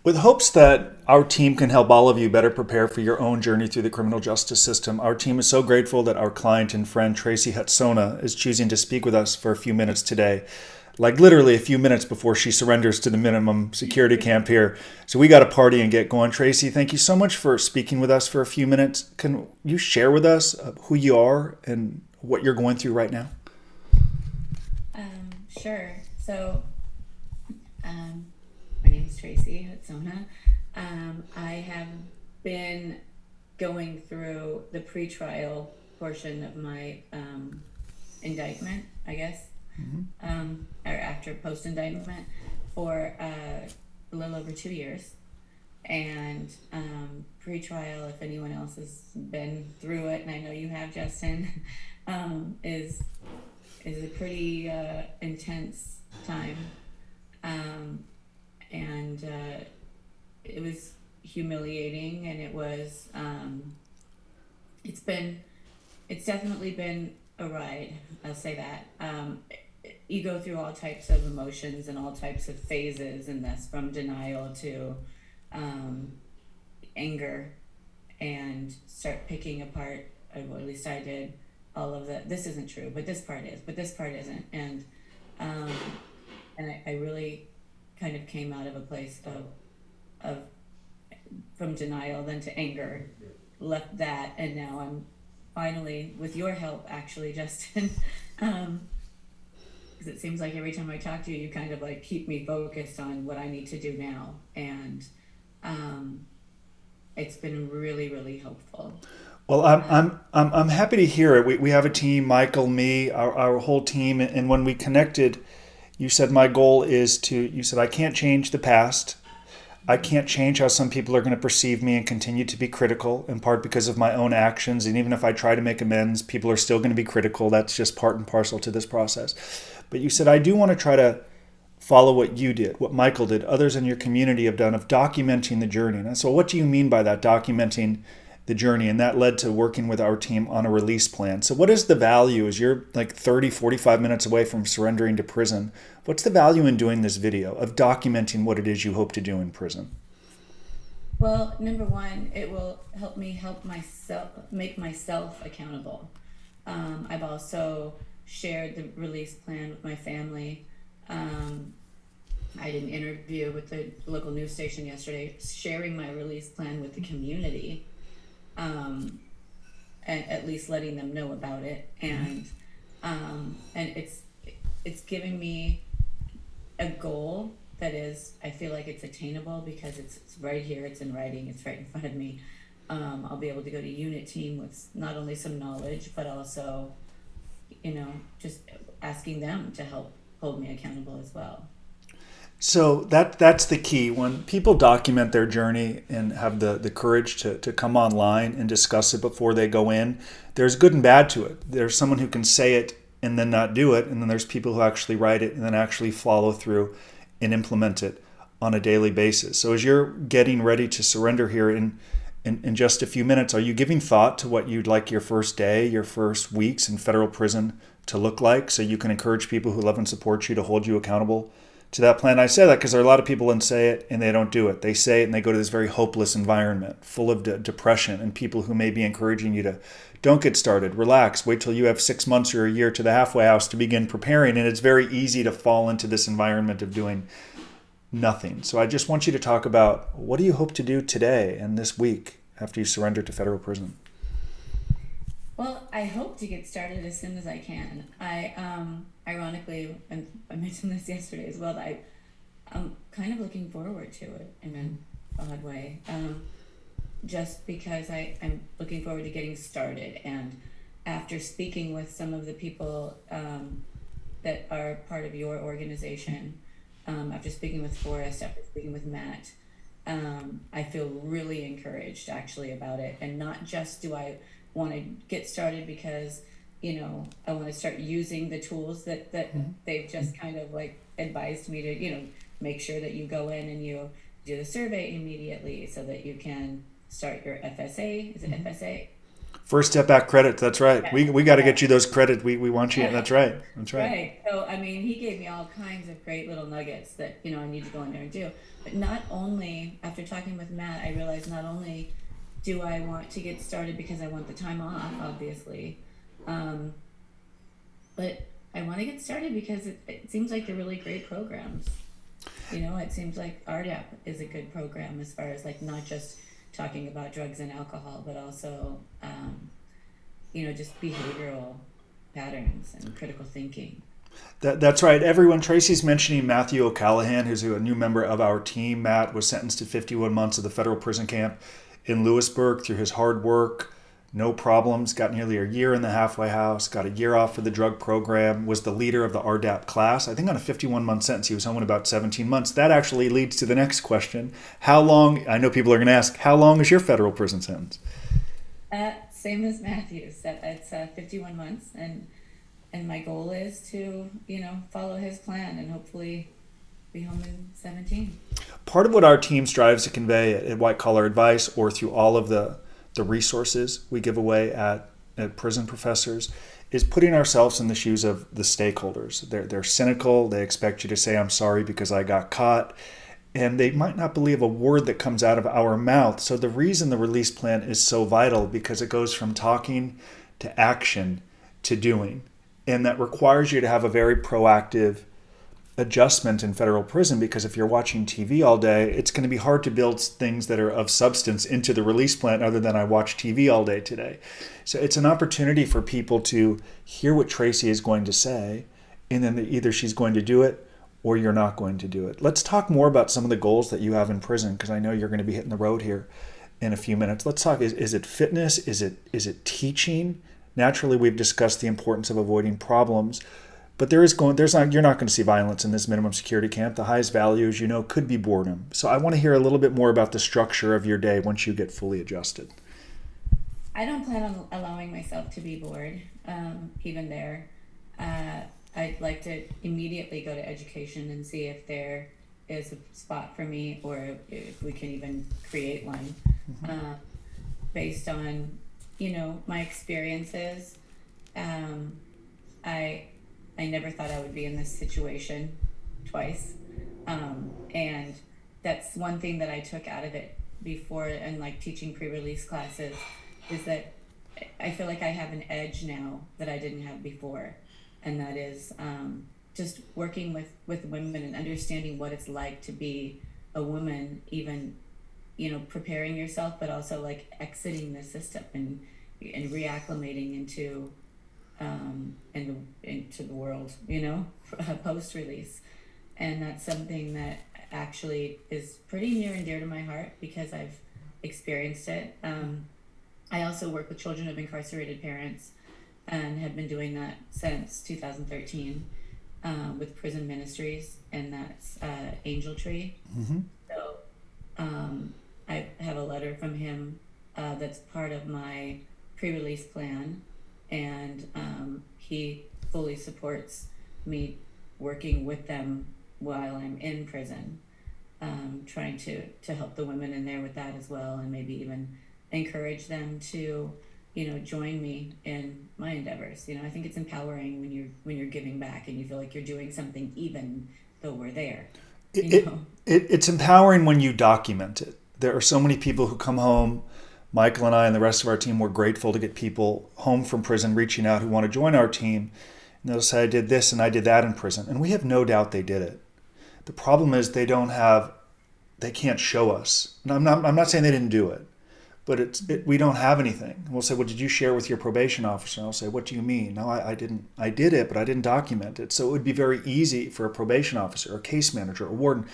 With hopes that our team can help all of you better prepare for your own journey through the criminal justice system, our team is so grateful that our client and friend Tracii Hutsona is choosing to speak with us for a few minutes today. Like literally a few minutes before she surrenders to the minimum security camp here. So we got to party and get going. Tracii, thank you so much for speaking with us for a few minutes. Can you share with us who you are and what you're going through right now? Sure. So, um, my name is Tracii Hutsona. I have been going through the pretrial portion of my indictment, I guess, or after post indictment for a little over 2 years. And pretrial, if anyone else has been through it, and I know you have, Justin, is a pretty intense time, and it was humiliating, and it's been it's definitely been a ride. I'll say that. You go through all types of emotions and all types of phases in this, from denial to um, anger, and start picking apart, well, at least I did, all of the, this isn't true, but this part is, but this part isn't. Um, and I really kind of came out of a place of from denial, then to anger, left that, and now I'm finally, with your help, actually, Justin, um, because it seems like every time I talk to you, you kind of like keep me focused on what I need to do now. And um, it's been really, really helpful. Well, I'm Um, I'm I'm I'm happy to hear it. We have a team, Michael, me, our whole team, and when we connected, you said my goal is to. You said I can't change the past. I can't change how some people are going to perceive me and continue to be critical, in part because of my own actions. And even if I try to make amends, people are still going to be critical. That's just part and parcel to this process. But you said I do want to try to follow what you did, what Michael did, others in your community have done of documenting the journey. And so, what do you mean by that, documenting the journey? And that led to working with our team on a release plan. So, what is the value as you're like 30, 45 minutes away from surrendering to prison? What's the value in doing this video of documenting what it is you hope to do in prison? well, number one, it will help me help myself, make myself accountable. I've also shared the release plan with my family. Um, I did an interview with the local news station yesterday, sharing my release plan with the community, um, and at least letting them know about it. And it's giving me a goal that is, I feel like it's attainable, because it's right here, it's in writing, it's right in front of me. I'll be able to go to unit team with not only some knowledge, but also, just asking them to help hold me accountable as well. So that's the key. When people document their journey and have the courage to come online and discuss it before they go in, there's good and bad to it. There's someone who can say it and then not do it, and then there's people who actually write it and then actually follow through and implement it on a daily basis. So as you're getting ready to surrender here in just a few minutes, are you giving thought to what you'd like your first day, your first weeks in federal prison to look like, so you can encourage people who love and support you to hold you accountable to that plan? I say that because there are a lot of people that say it and they don't do it. They say it and they go to this very hopeless environment full of depression, and people who may be encouraging you to don't get started, relax, wait till you have 6 months or a year to the halfway house to begin preparing. And it's very easy to fall into this environment of doing nothing. So I just want you to talk about, what do you hope to do today and this week after you surrender to federal prison? Well, I hope to get started as soon as I can. Ironically, and I mentioned this yesterday as well, that I'm kind of looking forward to it in an odd way. Just because I'm looking forward to getting started. And after speaking with some of the people that are part of your organization, after speaking with Forrest, after speaking with Matt, I feel really encouraged actually about it. And not just do I want to get started because, I want to start using the tools that they've just kind of like advised me to, make sure that you go in and you do the survey immediately so that you can start your FSA. Is it FSA? First step back credit. That's right. Yeah, We got to yeah, get you those credit. We want you. yeah. That's right. That's right. Right. So, I mean, he gave me all kinds of great little nuggets that, I need to go in there and do. But not only, after talking with Matt, I realized not only do I want to get started because I want the time off, obviously, um, but I want to get started because it seems like they're really great programs. It seems like RDAP is a good program as far as like not just talking about drugs and alcohol, but also, just behavioral patterns and critical thinking. That's right. Everyone, Tracy's mentioning Matthew O'Callahan, who's a new member of our team. Matt was sentenced to 51 months of the federal prison camp in Lewisburg through his hard work, no problems, got nearly a year in the halfway house, got a year off for the drug program, was the leader of the RDAP class. I think on a 51-month sentence, he was home in about 17 months. That actually leads to the next question. How long, I know people are going to ask, how long is your federal prison sentence? Same as Matthew's. It's 51 months, and my goal is to follow his plan and hopefully be home in 17. Part of what our team strives to convey at White Collar Advice or through all of the resources we give away at Prison Professors is putting ourselves in the shoes of the stakeholders. They're cynical. They expect you to say, I'm sorry because I got caught. And they might not believe a word that comes out of our mouth. So the reason the release plan is so vital, because it goes from talking to action to doing. And that requires you to have a very proactive adjustment in federal prison, because if you're watching TV all day, it's going to be hard to build things that are of substance into the release plan other than I watch TV all day today. So it's an opportunity for people to hear what Tracii is going to say, and then either she's going to do it or you're not going to do it. Let's talk more about some of the goals that you have in prison, because I know you're going to be hitting the road here in a few minutes. Let's talk, is it fitness? Is it teaching? Naturally, we've discussed the importance of avoiding problems, but you're not going to see violence in this minimum security camp. The highest value, as you know, could be boredom. So I want to hear a little bit more about the structure of your day once you get fully adjusted. I don't plan on allowing myself to be bored, even there. I'd like to immediately go to education and see if there is a spot for me, or if we can even create one, based on, my experiences. I never thought I would be in this situation twice. And that's one thing that I took out of it before, and like teaching pre-release classes, is that I feel like I have an edge now that I didn't have before. And that is just working with women and understanding what it's like to be a woman, even, preparing yourself, but also like exiting the system and reacclimating into the world, post release. And that's something that actually is pretty near and dear to my heart because I've experienced it. I also work with children of incarcerated parents and have been doing that since 2013 with Prison Ministries, and that's Angel Tree. Mm-hmm. So I have a letter from him that's part of my pre-release plan, and he fully supports me working with them while I'm in prison, trying to help the women in there with that as well, and maybe even encourage them to join me in my endeavors. I think it's empowering when you're giving back and you feel like you're doing something even though we're there. It's empowering when you document it. There are so many people who come home. Michael and I and the rest of our team, we're grateful to get people home from prison reaching out who want to join our team. And they'll say, I did this and I did that in prison. And we have no doubt they did it. The problem is they can't show us. And I'm not saying they didn't do it, but we don't have anything. And we'll say, well, did you share with your probation officer? And I'll say, what do you mean? No, I didn't. I did it, but I didn't document it. So it would be very easy for a probation officer, a case manager, a warden,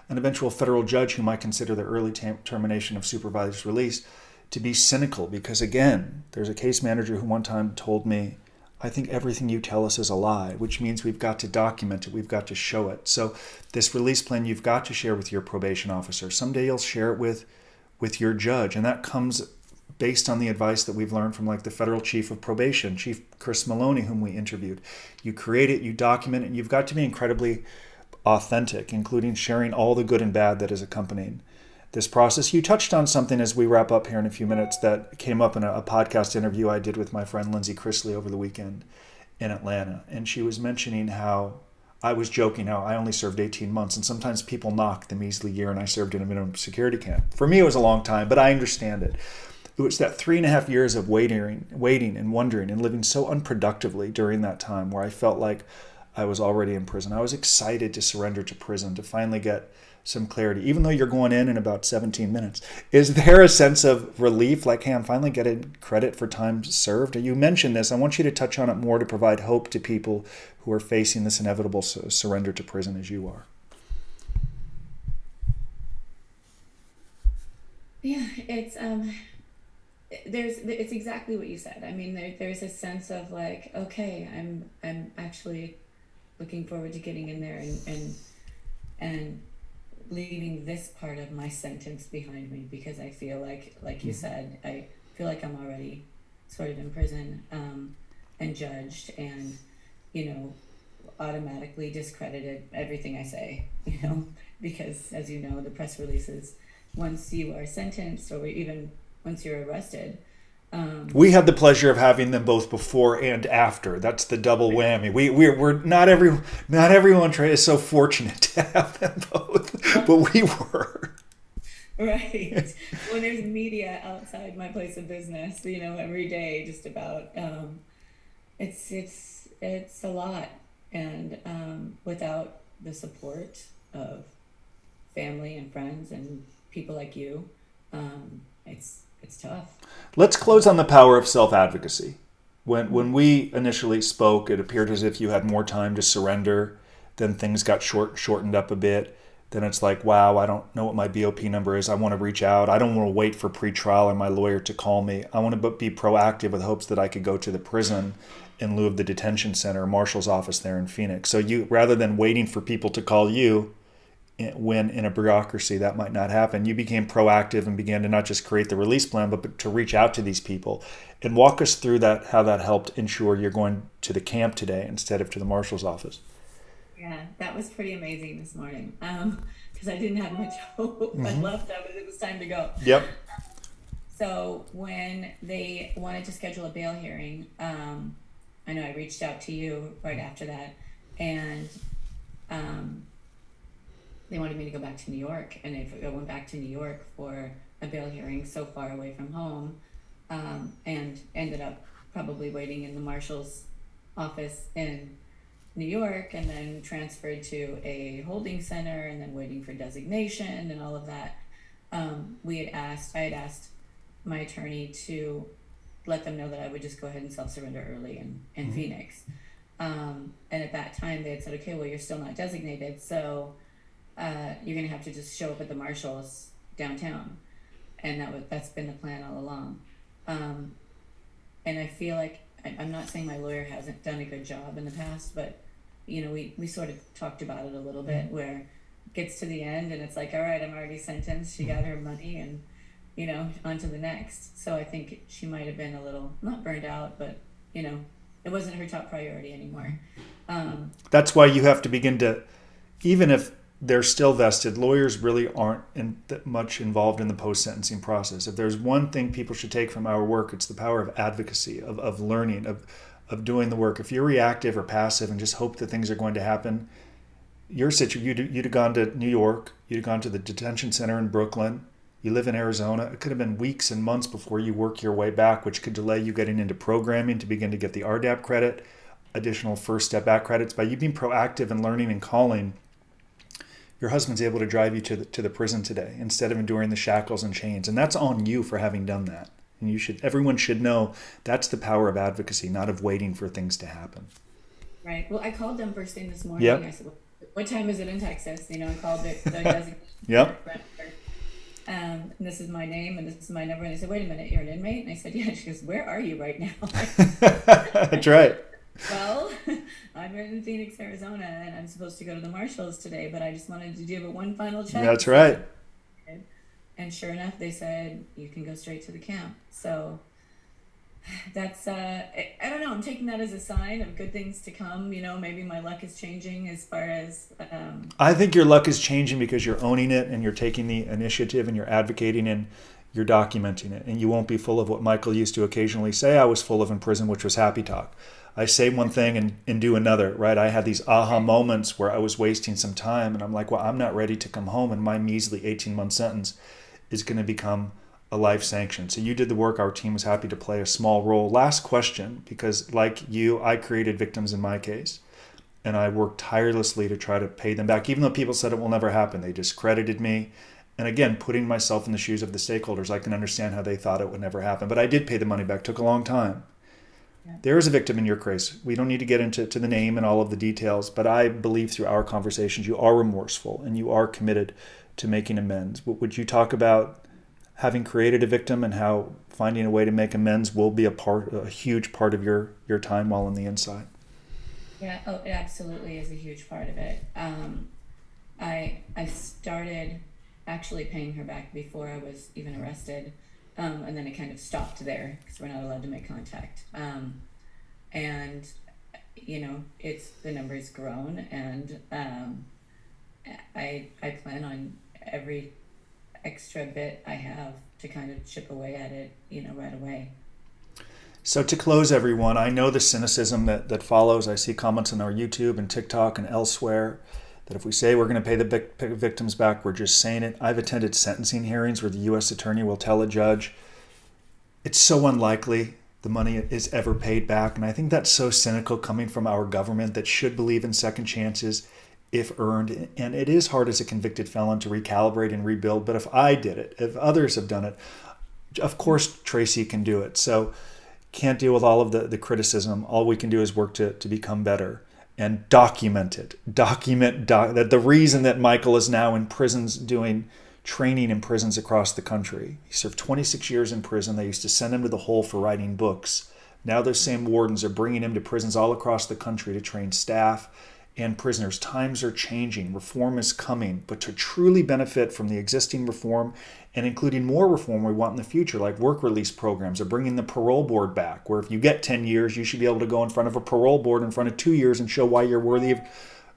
an eventual federal judge who might consider the early termination of supervised release to be cynical, because again, there's a case manager who one time told me, I think everything you tell us is a lie, which means we've got to document it, we've got to show it. So this release plan you've got to share with your probation officer. Someday you'll share it with your judge, and that comes based on the advice that we've learned from like the federal chief of probation, Chief Chris Maloney, whom we interviewed. You create it, you document it, and you've got to be incredibly authentic, including sharing all the good and bad that is accompanying this process. You touched on something as we wrap up here in a few minutes that came up in a podcast interview I did with my friend Lindsay Chrisley over the weekend in Atlanta. And she was mentioning how I was joking how I only served 18 months. And sometimes people knock the measly year and I served in a minimum security camp. For me, it was a long time, but I understand it. It was that 3.5 years of waiting and wondering and living so unproductively during that time where I felt like I was already in prison. I was excited to surrender to prison, to finally get some clarity, even though you're going in about 17 minutes. Is there a sense of relief, like, hey, I'm finally getting credit for time served? You mentioned this. I want you to touch on it more to provide hope to people who are facing this inevitable surrender to prison as you are. Yeah, it's exactly what you said. I mean, there's a sense of like, okay, I'm actually looking forward to getting in there and leaving this part of my sentence behind me, because I feel like you said, I feel like I'm already sort of in prison, and judged and, automatically discredited everything I say, because as you know, the press releases, once you are sentenced or even once you're arrested. We had the pleasure of having them both before and after. That's the double whammy. We're not everyone is so fortunate to have them both, but we were. Right. When there's media outside my place of business, every day, just about, it's a lot, and without the support of family and friends and people like you, it's tough. Let's close on the power of self-advocacy. When we initially spoke, it appeared as if you had more time to surrender. Then things got shortened up a bit. Then it's like, wow, I don't know what my BOP number is. I want to reach out. I don't want to wait for pretrial or my lawyer to call me. I want to be proactive with hopes that I could go to the prison in lieu of the detention center, marshal's office there in Phoenix. So you, rather than waiting for people to call you, when in a bureaucracy that might not happen, you became proactive and began to not just create the release plan, but to reach out to these people. And walk us through that, how that helped ensure you're going to the camp today instead of to the marshal's office. Yeah, that was pretty amazing this morning, because I didn't have much hope left of it. It was time to go. Yep. So when they wanted to schedule a bail hearing, I know I reached out to you right after that, and they wanted me to go back to New York, and I went back to New York for a bail hearing so far away from home, and ended up probably waiting in the marshal's office in New York, and then transferred to a holding center, and then waiting for designation and all of that. I had asked my attorney to let them know that I would just go ahead and self-surrender early in Phoenix. And at that time they had said, okay, well, you're still not designated, so you're gonna have to just show up at the marshal's downtown. And that's been the plan all along. And I feel like, I'm not saying my lawyer hasn't done a good job in the past, but we sort of talked about it a little bit, where it gets to the end and it's like, all right, I'm already sentenced, she got her money, and on to the next. So I think she might have been a little, not burned out, but it wasn't her top priority anymore. That's why you have to begin to, even if they're still vested, lawyers really aren't much involved in the post-sentencing process. If there's one thing people should take from our work, it's the power of advocacy, of learning, of doing the work. If you're reactive or passive and just hope that things are going to happen, you'd have gone to New York, you'd have gone to the detention center in Brooklyn, you live in Arizona, it could have been weeks and months before you work your way back, which could delay you getting into programming to begin to get the RDAP credit, additional first step back credits. By you being proactive and learning and calling, your husband's able to drive you to the prison today instead of enduring the shackles and chains. And that's on you for having done that. And everyone should know that's the power of advocacy, not of waiting for things to happen. Right. Well, I called them first thing this morning. Yep. I said, what time is it in Texas? I called the designation. Yep. And this is my name and this is my number. And they said, wait a minute, you're an inmate? And I said, yeah. She goes, where are you right now? That's right. Well, I'm in Phoenix, Arizona, and I'm supposed to go to the marshals today, but I just wanted to give it one final check. That's right. And sure enough, they said, you can go straight to the camp. So That's I don't know. I'm taking that as a sign of good things to come. You know, maybe my luck is changing as far as I think your luck is changing because you're owning it and you're taking the initiative and you're advocating and you're documenting it. And you won't be full of what Michael used to occasionally say I was full of in prison, which was happy talk. I say one thing and do another, right? I had these aha moments where I was wasting some time and I'm like, well, I'm not ready to come home, and my measly 18-month sentence is going to become a life sanction. So you did the work. Our team was happy to play a small role. Last question, because like you, I created victims in my case. And I worked tirelessly to try to pay them back, even though people said it will never happen. They discredited me. And again, putting myself in the shoes of the stakeholders, I can understand how they thought it would never happen. But I did pay the money back. It took a long time. yeah. There is a victim in your case. We don't need to get into the name and all of the details, but I believe through our conversations you are remorseful and you are committed to making amends. Would you talk about having created a victim and how finding a way to make amends will be a huge part of your time while on the inside? Yeah, oh, it absolutely is a huge part of it. I started actually paying her back before I was even arrested, and then it kind of stopped there because we're not allowed to make contact. And you know, it's the number's grown, and I plan on every extra bit I have to kind of chip away at it, you know, right away. So to close, everyone, I know the cynicism that follows. I see comments on our YouTube and TikTok and elsewhere that if we say we're going to pay the victims back, we're just saying it. I've attended sentencing hearings where the U.S. attorney will tell a judge, it's so unlikely the money is ever paid back. And I think that's so cynical coming from our government that should believe in second chances if earned. And it is hard as a convicted felon to recalibrate and rebuild. But if I did it, if others have done it, of course Tracii can do it. So can't deal with all of the criticism. All we can do is work to become better and document it. That the reason that Michael is now in prisons doing training in prisons across the country. He served 26 years in prison. They used to send him to the hole for writing books. Now those same wardens are bringing him to prisons all across the country to train staff and prisoners. Times are changing. Reform is coming. But to truly benefit from the existing reform and including more reform we want in the future, like work release programs or bringing the parole board back, where if you get 10 years, you should be able to go in front of a parole board in front of 2 years and show why you're worthy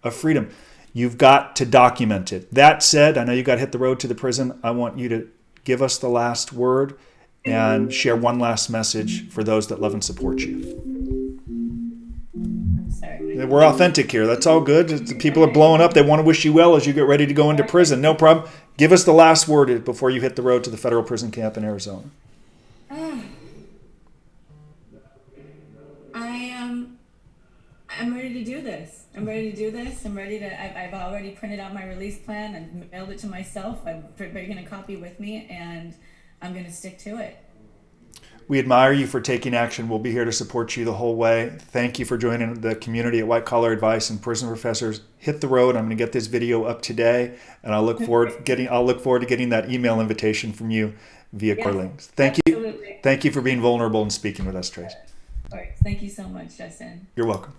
of freedom. You've got to document it. That said, I know you got to hit the road to the prison. I want you to give us the last word and share one last message for those that love and support you. I'm sorry. We're authentic here. That's all good. The people are blowing up. They want to wish you well as you get ready to go into prison. No problem. Give us the last word before you hit the road to the federal prison camp in Arizona. Ah, I'm ready to do this. I'm ready to do this. I'm ready to. I've already printed out my release plan and mailed it to myself. I'm bringing a copy with me, and I'm going to stick to it. We admire you for taking action. We'll be here to support you the whole way. Thank you for joining the community at White Collar Advice and Prison Professors. Hit the road. I'm going to get this video up today, and I'll look forward to getting that email invitation from you via Yes, Courtheyn. Thank you. absolutely. Thank you for being vulnerable and speaking with us, Tracii. All right. Thank you so much, Justin. You're welcome.